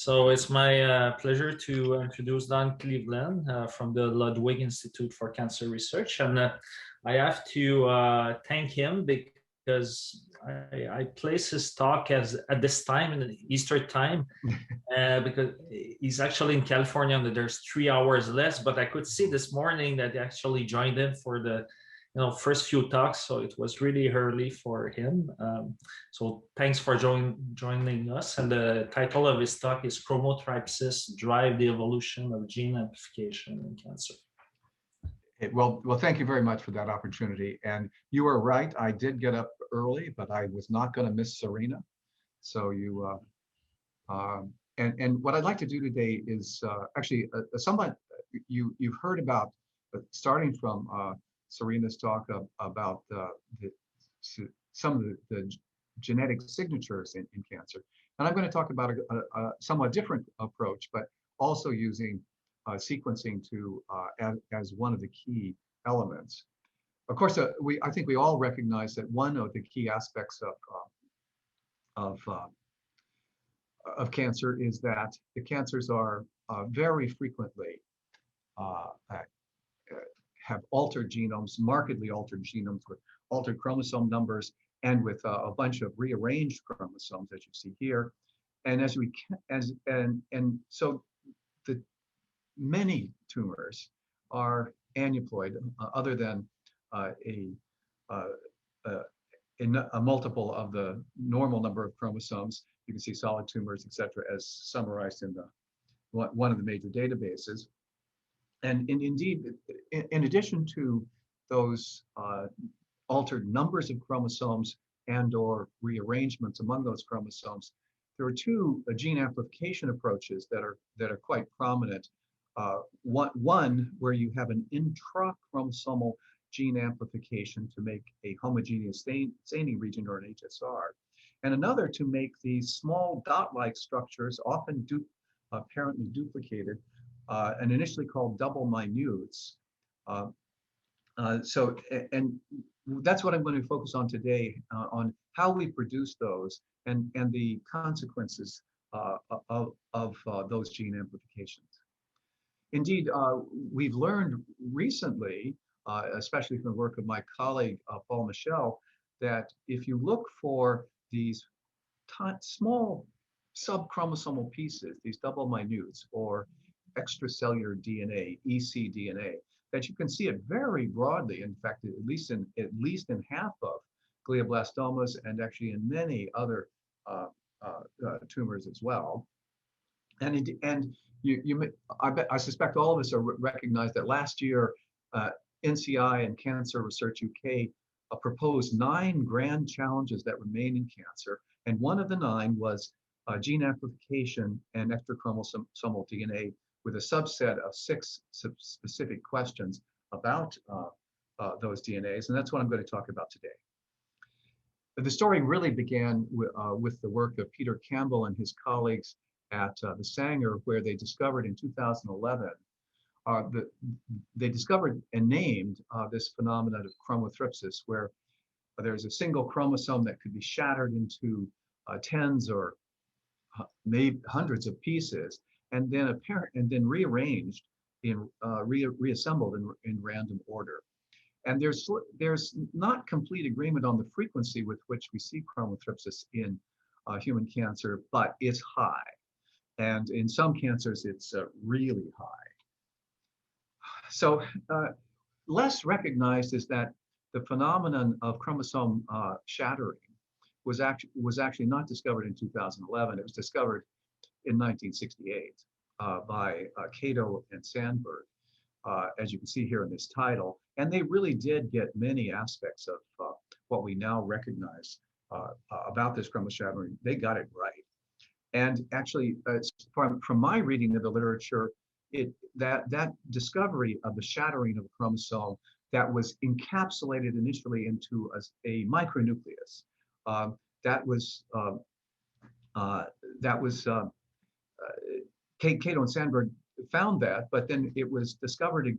So it's my pleasure to introduce Don Cleveland from the Ludwig Institute for Cancer Research. And I have to thank him because I place his talk at this time, in Easter time, because he's actually in California and there's 3 hours less. But I could see this morning that he actually joined in for the first few talks, so it was really early for him. So thanks for joining us. And the title of his talk is Chromotypes Drive the Evolution of Gene Amplification in Cancer. Well, thank you very much for that opportunity. And you are right, I did get up early, but I was not going to miss Serena. So and what I'd like to do today is actually somewhat, you've heard about, starting from Serena's talk about some of the genetic signatures in cancer. And I'm going to talk about a somewhat different approach, but also using sequencing as one of the key elements. Of course, I think we all recognize that one of the key aspects of cancer is that the cancers are very frequently have altered genomes, markedly altered genomes with altered chromosome numbers and with a bunch of rearranged chromosomes, as you see here. And so the many tumors are aneuploid, other than a multiple of the normal number of chromosomes. You can see solid tumors, etc., as summarized in one of the major databases. And indeed, in addition to those altered numbers of chromosomes and/or rearrangements among those chromosomes, there are two gene amplification approaches that are quite prominent. One where you have an intrachromosomal gene amplification to make a homogeneous staining region, or an HSR, and another to make these small dot-like structures, often apparently duplicated, and initially called double minutes. And that's what I'm going to focus on today, on how we produce those and the consequences of those gene amplifications. Indeed, we've learned recently, especially from the work of my colleague, Paul Michel, that if you look for these small subchromosomal pieces, these double minutes, or extracellular DNA, ecDNA, that you can see it very broadly. In fact, at least in half of glioblastomas, and actually in many other tumors as well. And I suspect all of us recognize that last year, NCI and Cancer Research UK proposed 9 grand challenges that remain in cancer, and one of the 9 was gene amplification and extrachromosomal DNA, with a subset of 6 specific questions about those DNAs, and that's what I'm going to talk about today. The story really began with the work of Peter Campbell and his colleagues at the Sanger, where they discovered in 2011, they discovered and named this phenomenon of chromothripsis, where there's a single chromosome that could be shattered into tens or maybe hundreds of pieces, and then rearranged reassembled in random order. And there's not complete agreement on the frequency with which we see chromothripsis in human cancer, but it's high. And in some cancers, it's really high. So less recognized is that the phenomenon of chromosome shattering was actually not discovered in 2011. It was discovered in 1968 by Cato and Sandberg, as you can see here in this title. And they really did get many aspects of what we now recognize about this chromosome shattering. They got it right. And actually, from my reading of the literature, that discovery of the shattering of a chromosome that was encapsulated initially into a micronucleus, Cato and Sandberg found that, but then it was discovered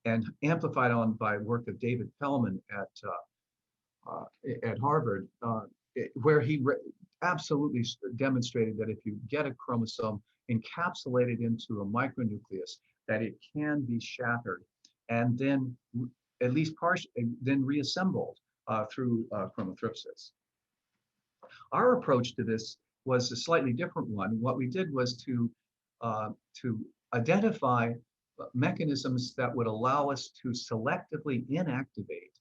and amplified on by work of David Pellman at Harvard, where he absolutely demonstrated that if you get a chromosome encapsulated into a micronucleus, that it can be shattered and then at least partially then reassembled through chromothripsis. Our approach to this was a slightly different one. What we did was to identify mechanisms that would allow us to selectively inactivate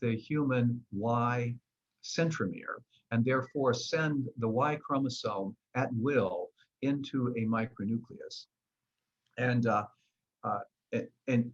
the human Y centromere and therefore send the Y chromosome at will into a micronucleus. And uh, and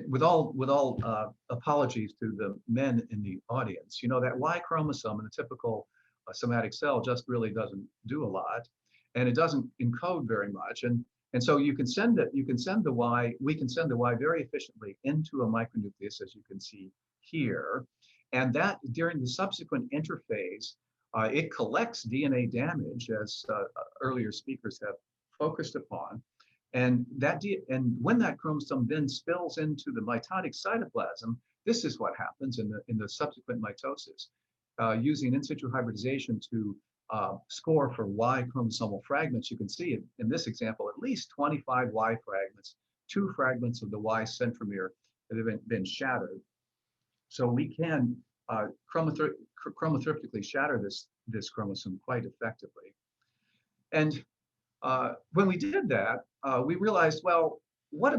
with all apologies to the men in the audience, you know that Y chromosome in a typical somatic cell just really doesn't do a lot, and it doesn't encode very much. And so you can send it. You can send the Y. We can send the Y very efficiently into a micronucleus, as you can see here, and that during the subsequent interphase, it collects DNA damage, as earlier speakers have focused upon. And when that chromosome then spills into the mitotic cytoplasm, this is what happens in the subsequent mitosis. Using in situ hybridization to score for Y chromosomal fragments, you can see in this example at least 25 Y fragments, 2 fragments of the Y centromere that have been shattered. So we can chromothriptically shatter this chromosome quite effectively. And when we did that, we realized, well, what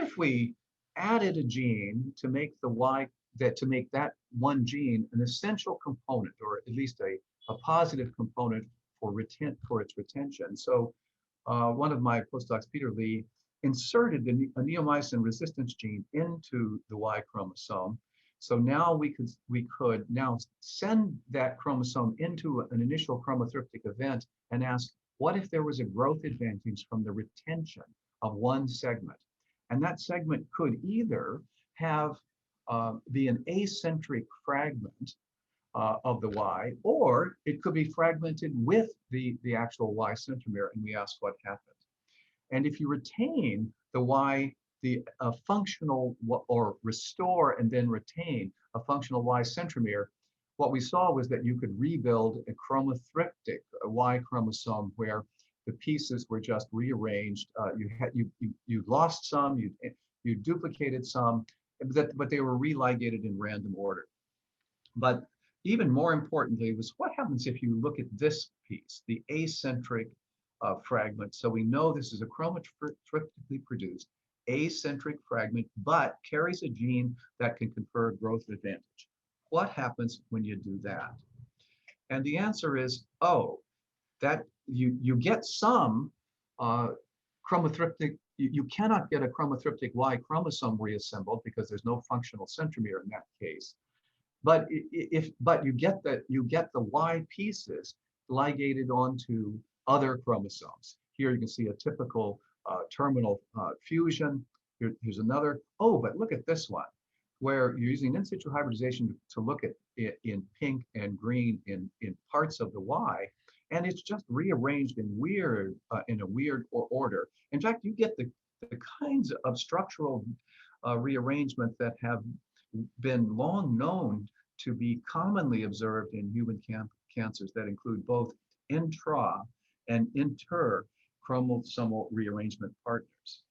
if we added a gene to make that one gene an essential component, or at least a positive component for its retention. So one of my postdocs, Peter Lee, inserted a neomycin resistance gene into the Y chromosome. So now we could now send that chromosome into an initial chromothriptic event and ask, what if there was a growth advantage from the retention of one segment? And that segment could either be an acentric fragment of the Y, or it could be fragmented with the actual Y centromere, and we asked what happened. And if you retain the Y, the functional, or restore and then retain a functional Y centromere, what we saw was that you could rebuild a chromothriptic Y chromosome where the pieces were just rearranged. You lost some, you duplicated some, but they were religated in random order. But even more importantly was what happens if you look at this piece, the acentric fragment. So we know this is a chromothriptically produced acentric fragment, but carries a gene that can confer growth advantage. What happens when you do that? And the answer is, that you get some chromothriptic, you cannot get a chromothriptic Y chromosome reassembled because there's no functional centromere in that case. But you get the Y pieces ligated onto other chromosomes. Here you can see a typical terminal fusion. Here's another. Oh, but look at this one, where you're using in situ hybridization to look at it in pink and green in parts of the Y, and it's just rearranged in a weird order. In fact, you get the kinds of structural rearrangement that have been long known to be commonly observed in human cancers that include both intra and inter chromosomal rearrangement partners.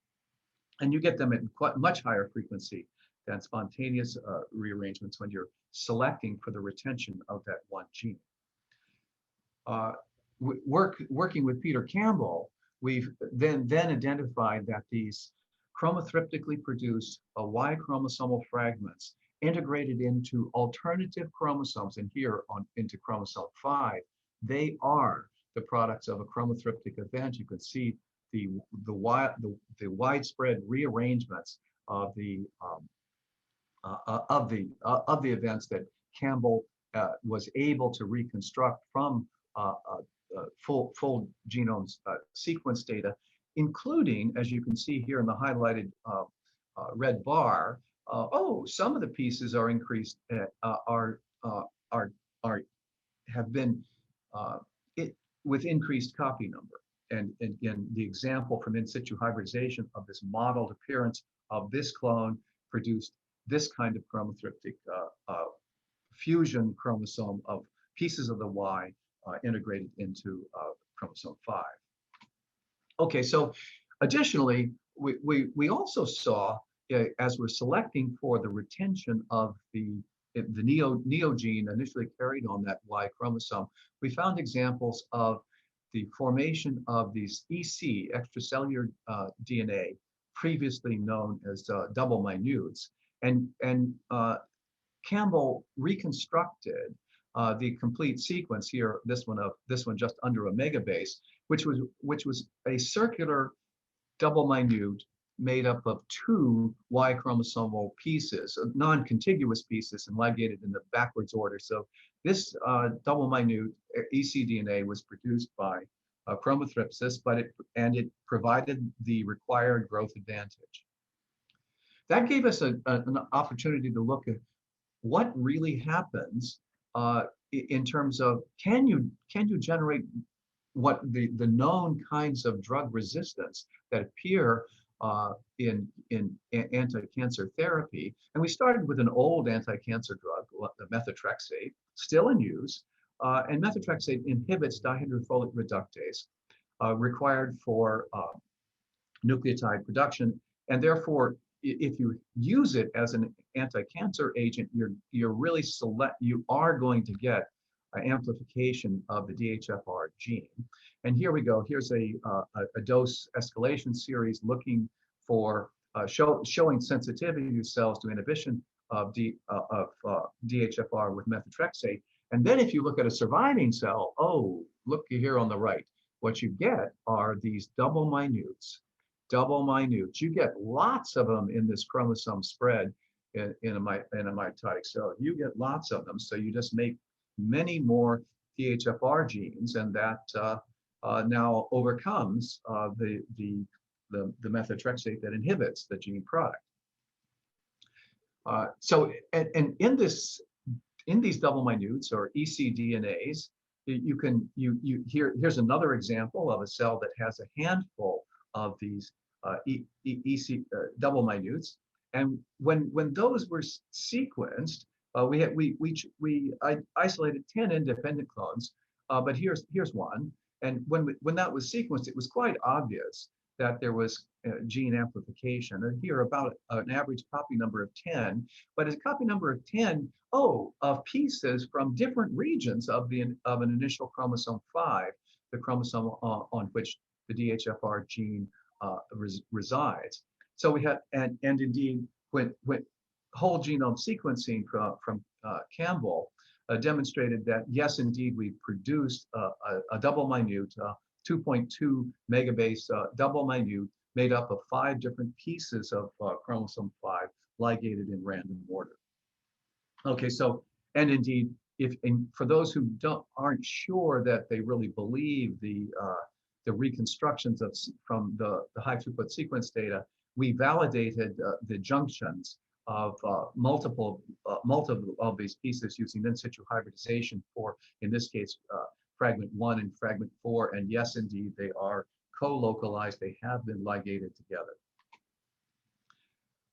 And you get them at quite much higher frequency than spontaneous rearrangements when you're selecting for the retention of that one gene. Working with Peter Campbell, we've then identified that these chromothriptically produced Y chromosomal fragments integrated into alternative chromosomes, and here into chromosome 5, they are the products of a chromothriptic event. You can see the widespread rearrangements of the events that Campbell was able to reconstruct from full genome sequence data, including, as you can see here in the highlighted red bar, some of the pieces are increased, have been with increased copy number. And again, the example from in situ hybridization of this modeled appearance of this clone produced this kind of chromothriptic fusion chromosome of pieces of the Y integrated into chromosome 5. Okay, so additionally, we also saw, as we're selecting for the retention of the neo gene initially carried on that Y chromosome, we found examples of the formation of these EC, extracellular DNA, previously known as double minutes. And Campbell reconstructed the complete sequence here, this one just under a megabase, which was a circular double minute made up of 2 Y chromosomal pieces, non-contiguous pieces, and ligated in the backwards order. So this double minute ecDNA was produced by chromothripsis, and it provided the required growth advantage. That gave us an opportunity to look at what really happens in terms of can you generate what the known kinds of drug resistance that appear in anti-cancer therapy. And we started with an old anti-cancer drug, the methotrexate, still in use. And methotrexate inhibits dihydrofolate reductase required for nucleotide production. And therefore, if you use it as an anti-cancer agent, you are going to get amplification of the DHFR gene. And here we go. Here's a dose escalation series looking for showing sensitivity to cells to inhibition of DHFR with methotrexate. And then if you look at a surviving cell, oh, look here on the right, what you get are these double minutes. You get lots of them in this chromosome spread in a mitotic cell. You get lots of them, so you just make many more DHFR genes, and that now overcomes the methotrexate that inhibits the gene product. So, and in these double minutes or ecDNAs, here's another example of a cell that has a handful of these double minutes, and when those were sequenced, we isolated 10 independent clones, but here's one, and when that was sequenced, it was quite obvious that there was gene amplification. And here about an average copy number of 10, but a copy number of 10 of pieces from different regions of an initial chromosome 5, the chromosome on which the DHFR gene resides. So we had, and indeed, when whole genome sequencing from Campbell demonstrated that yes, indeed, we produced a double minute, 2.2 megabase double minute made up of 5 different pieces of chromosome 5 ligated in random order. Okay, so, and indeed, for those who aren't sure that they really believe the reconstructions from the high throughput sequence data, we validated the junctions of multiple of these pieces using in situ hybridization for, in this case, fragment 1 and fragment 4, and yes, indeed, they are co-localized. They have been ligated together.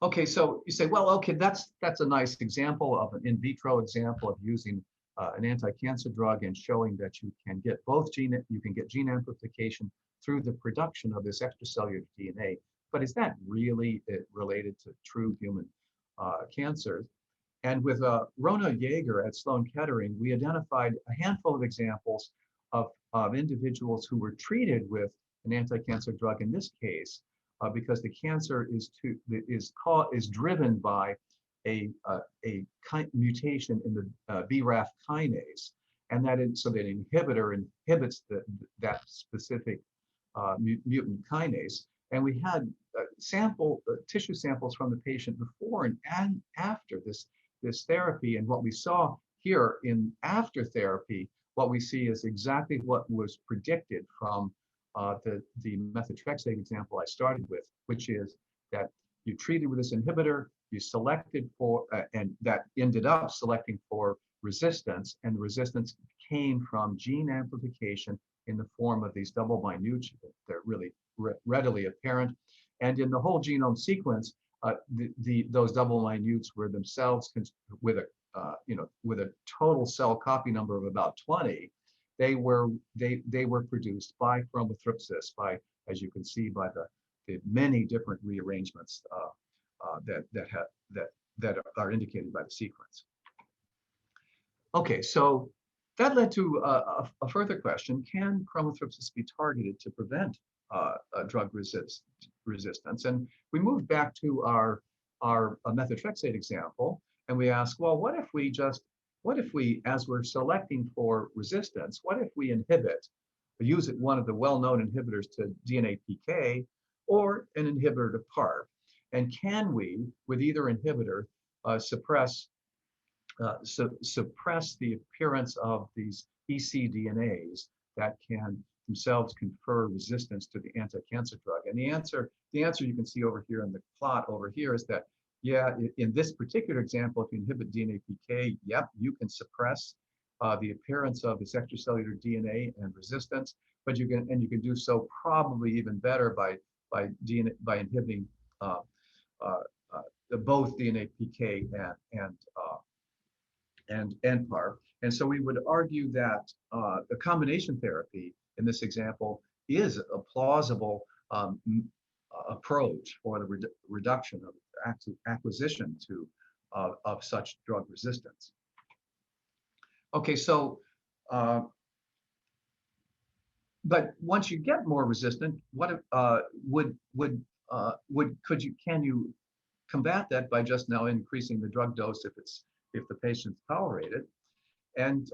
Okay, so you say, well, okay, that's a nice example of an in vitro example of using an anti-cancer drug and showing that you can get gene amplification through the production of this extracellular DNA. But is that really related to true human cancers? And with Rona Yeager at Sloan Kettering, we identified a handful of examples of individuals who were treated with an anti-cancer drug in this case, because the cancer is driven by a mutation in the BRAF kinase, and so that inhibitor inhibits that specific mutant kinase. And we had tissue samples from the patient before and after this therapy, and what we saw here in after therapy, what we see is exactly what was predicted from the methotrexate example I started with, which is that you treated with this inhibitor, you selected for, and that ended up selecting for resistance, and the resistance came from gene amplification in the form of these double minutes. They're really readily apparent. And in the whole genome sequence, those double minutes were themselves with a total cell copy number of about 20, they were produced by chromothripsis, by, as you can see, by the many different rearrangements that are indicated by the sequence. Okay, so that led to a further question: can chromothripsis be targeted to prevent drug resistance? And we moved back to our methotrexate example, and we asked, well, what if we, as we're selecting for resistance, what if we inhibit, use one of the well-known inhibitors to DNA PK, or an inhibitor to PARP? And can we, with either inhibitor, suppress the appearance of these ecDNAs that can themselves confer resistance to the anti-cancer drug? And the answer you can see over here in the plot over here is that, yeah, in this particular example, if you inhibit DNA PK, yep, you can suppress the appearance of this extracellular DNA and resistance, but you can do so probably even better by inhibiting both DNA PK and PARP. And so we would argue that the combination therapy in this example is a plausible approach for the reduction of acquisition of such drug resistance. Okay, so but once you get more resistant, what can you combat that by just now increasing the drug dose if the patients tolerate it? And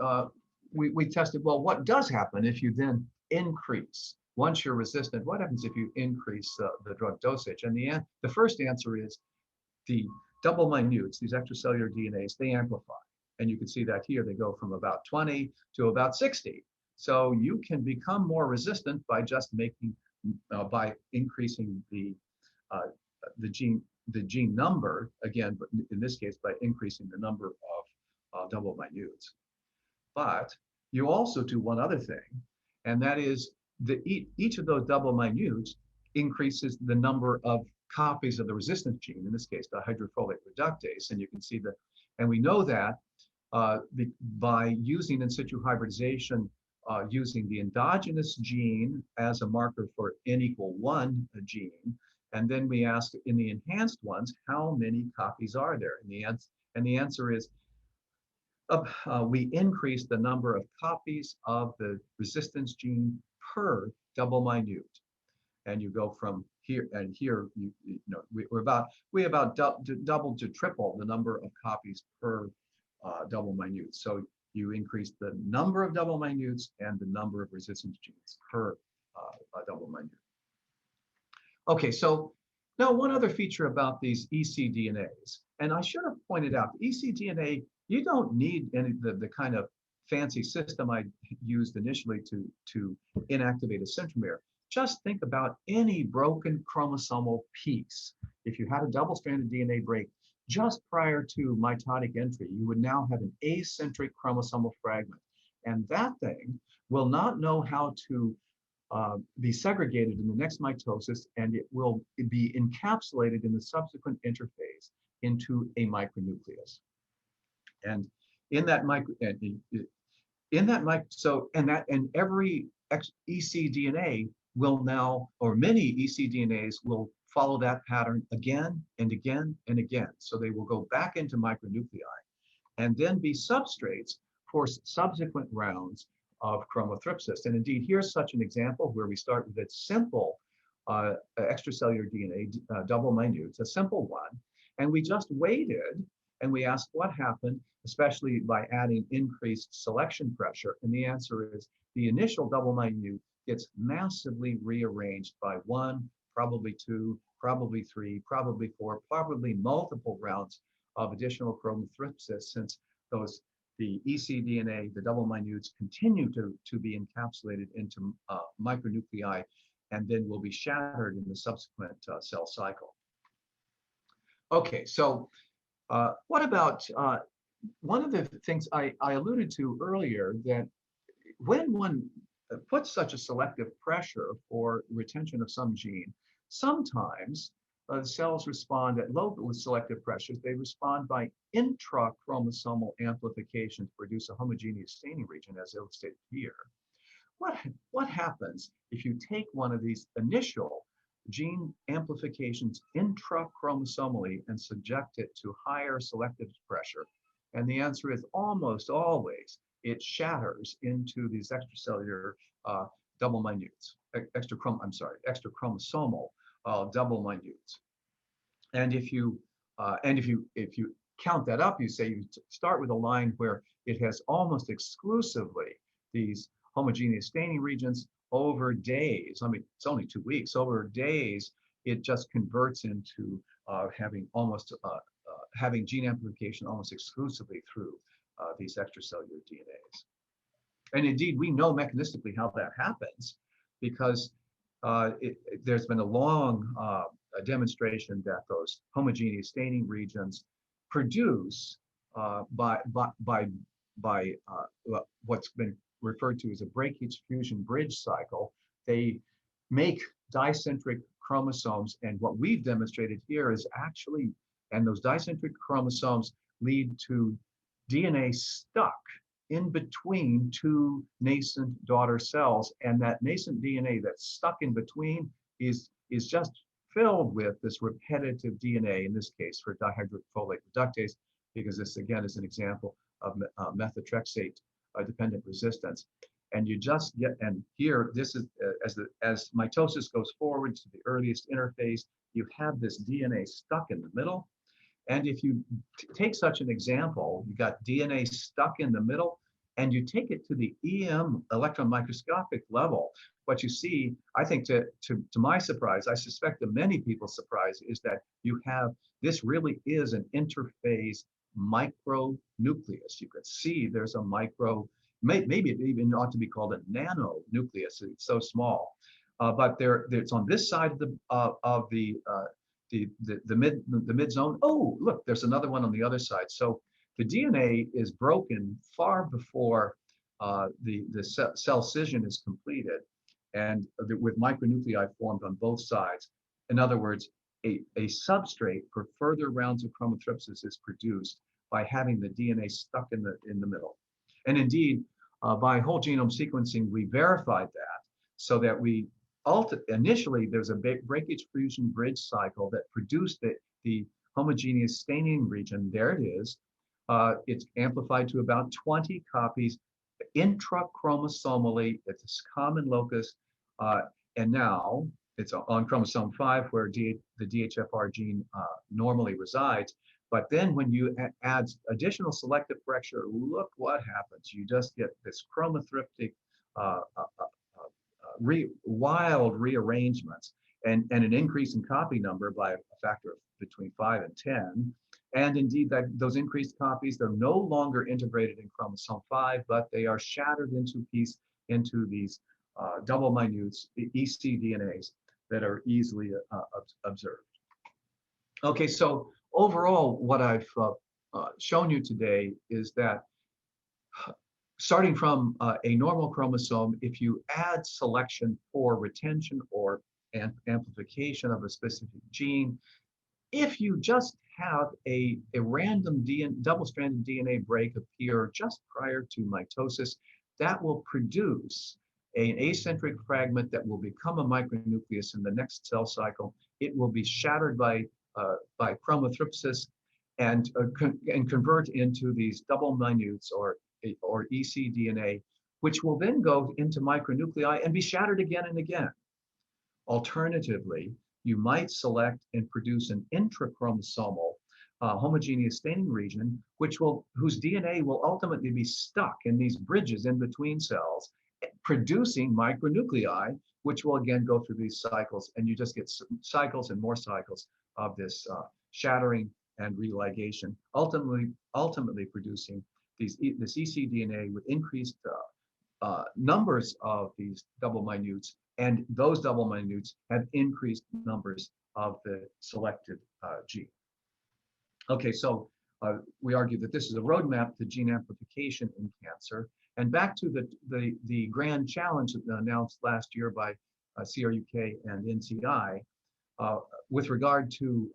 we tested, well, what does happen if you then increase? Once you're resistant, what happens if you increase the drug dosage? And the first answer is the double minutes, these extracellular DNAs, they amplify. And you can see that here, they go from about 20 to about 60. So you can become more resistant by just by increasing the gene number, again, but in this case, by increasing the number of double minutes. But you also do one other thing, and that is each of those double minutes increases the number of copies of the resistance gene, in this case, the hydrofolate reductase. And you can see that, and we know that by using in situ hybridization, using the endogenous gene as a marker for N=1 gene, and then we ask in the enhanced ones, how many copies are there? And the answer is, we increase the number of copies of the resistance gene per double minute. And you go from here, and here, we about double to triple the number of copies per double minute. So you increase the number of double minutes and the number of resistance genes per double minute. Okay, so now one other feature about these ecDNAs, and I should have pointed out, the ecDNA, you don't need any the kind of fancy system I used initially to inactivate a centromere. Just think about any broken chromosomal piece. If you had a double-stranded DNA break just prior to mitotic entry, you would now have an acentric chromosomal fragment. And that thing will not know how to be segregated in the next mitosis, and it will be encapsulated in the subsequent interphase into a micronucleus. And in that every ecDNA will now, or many ecDNAs will follow that pattern again and again and again. So they will go back into micronuclei and then be substrates for subsequent rounds of chromothripsis. And indeed, here's such an example where we start with a simple extracellular DNA, double minutes, a simple one. And we just waited and we asked what happened, especially by adding increased selection pressure. And the answer is the initial double minute gets massively rearranged by 1, probably 2, probably 3, probably 4, probably multiple rounds of additional chromothripsis, since the ecDNA, the double minutes, continue to be encapsulated into micronuclei and then will be shattered in the subsequent cell cycle. Okay, so what about one of the things I alluded to earlier, that when one puts such a selective pressure for retention of some gene, sometimes cells respond at low selective pressures. They respond by intrachromosomal amplification to produce a homogeneous staining region, as illustrated here. What happens if you take one of these initial gene amplifications intrachromosomally and subject it to higher selective pressure? And the answer is almost always it shatters into these extracellular double minutes, extrachromosomal double minutes. And if you count that up, you say you start with a line where it has almost exclusively these homogeneous staining regions. Over days, I mean, it's only 2 weeks, over days, it just converts into having having gene amplification almost exclusively through these extracellular DNAs. And indeed, we know mechanistically how that happens, because there's been a long demonstration that those homogeneous staining regions produce by what's been referred to as a breakage fusion bridge cycle. They make dicentric chromosomes, and what we've demonstrated here is actually, and those dicentric chromosomes lead to DNA stuck in between two nascent daughter cells, and that nascent DNA that's stuck in between is just filled with this repetitive DNA, in this case for dihydrofolate reductase, because this again is an example of methotrexate dependent resistance. And you just get, and here this is as mitosis goes forward to the earliest interphase, you have this DNA stuck in the middle. And if you take such an example, you got DNA stuck in the middle, and you take it to the EM electron microscopic level, what you see, I think to my surprise, I suspect to many people's surprise, is that you have, this really is an interphase micronucleus. You could see there's a micro, maybe it even ought to be called a nanonucleus. It's so small, but it's on this side of the mid zone. Oh, look, there's another one on the other side. So the DNA is broken far before the cell scission is completed, and with micronuclei formed on both sides. In other words, a substrate for further rounds of chromothripsis is produced by having the DNA stuck in the middle. And indeed, by whole genome sequencing, we verified that, so that we initially there's a breakage fusion bridge cycle that produced the homogeneous staining region. There it is. It's amplified to about 20 copies intrachromosomally at this common locus, and now it's on chromosome 5 where the DHFR gene normally resides. But then when you add additional selective pressure, look what happens. You just get this chromothriptic wild rearrangements, and an increase in copy number by a factor of between 5 and 10. And indeed, those increased copies, they're no longer integrated in chromosome 5, but they are shattered into these double minutes, ecDNAs, that are easily observed. Okay, so overall, what I've shown you today is that starting from a normal chromosome, if you add selection for retention or amplification of a specific gene, if you just have a random double-stranded DNA break appear just prior to mitosis, that will produce an acentric fragment that will become a micronucleus in the next cell cycle. It will be shattered by chromothripsis and convert into these double minutes or ecDNA, which will then go into micronuclei and be shattered again and again. Alternatively, you might select and produce an intrachromosomal homogeneous staining region, whose DNA will ultimately be stuck in these bridges in between cells, producing micronuclei, which will again go through these cycles, and you just get cycles and more cycles of this shattering and religation, ultimately producing this ecDNA with increased numbers of these double minutes, and those double minutes have increased numbers of the selected gene. Okay, so we argue that this is a roadmap to gene amplification in cancer. And back to the grand challenge announced last year by CR&NA and NCI, With regard to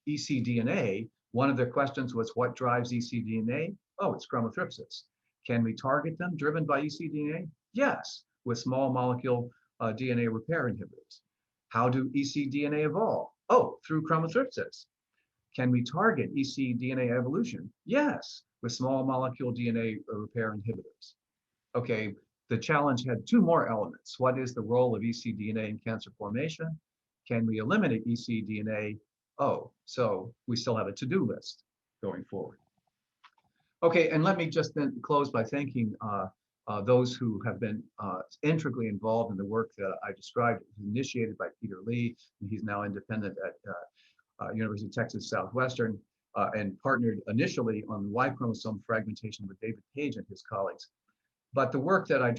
ecDNA, one of the questions was what drives ecDNA? Oh, it's chromothripsis. Can we target them driven by ecDNA? Yes, with small molecule DNA repair inhibitors. How do ecDNA evolve? Oh, through chromothripsis. Can we target ecDNA evolution? Yes, with small molecule DNA repair inhibitors. Okay, the challenge had two more elements. What is the role of ecDNA in cancer formation? Can we eliminate ecDNA? Oh, so we still have a to-do list going forward. Okay, and let me just then close by thanking those who have been integrally involved in the work that I described. It was initiated by Peter Lee, and he's now independent at University of Texas Southwestern, and partnered initially on Y chromosome fragmentation with David Page and his colleagues. But the work that I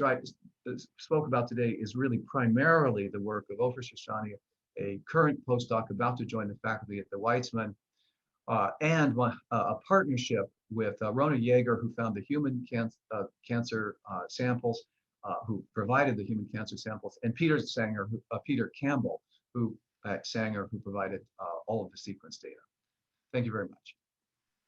spoke about today is really primarily the work of Ofer Shoshani, a current postdoc about to join the faculty at the Weizmann, and a partnership with Rona Yeager, who found the human cancer samples, who provided the human cancer samples, and Peter Campbell, who at Sanger, who provided all of the sequence data. Thank you very much.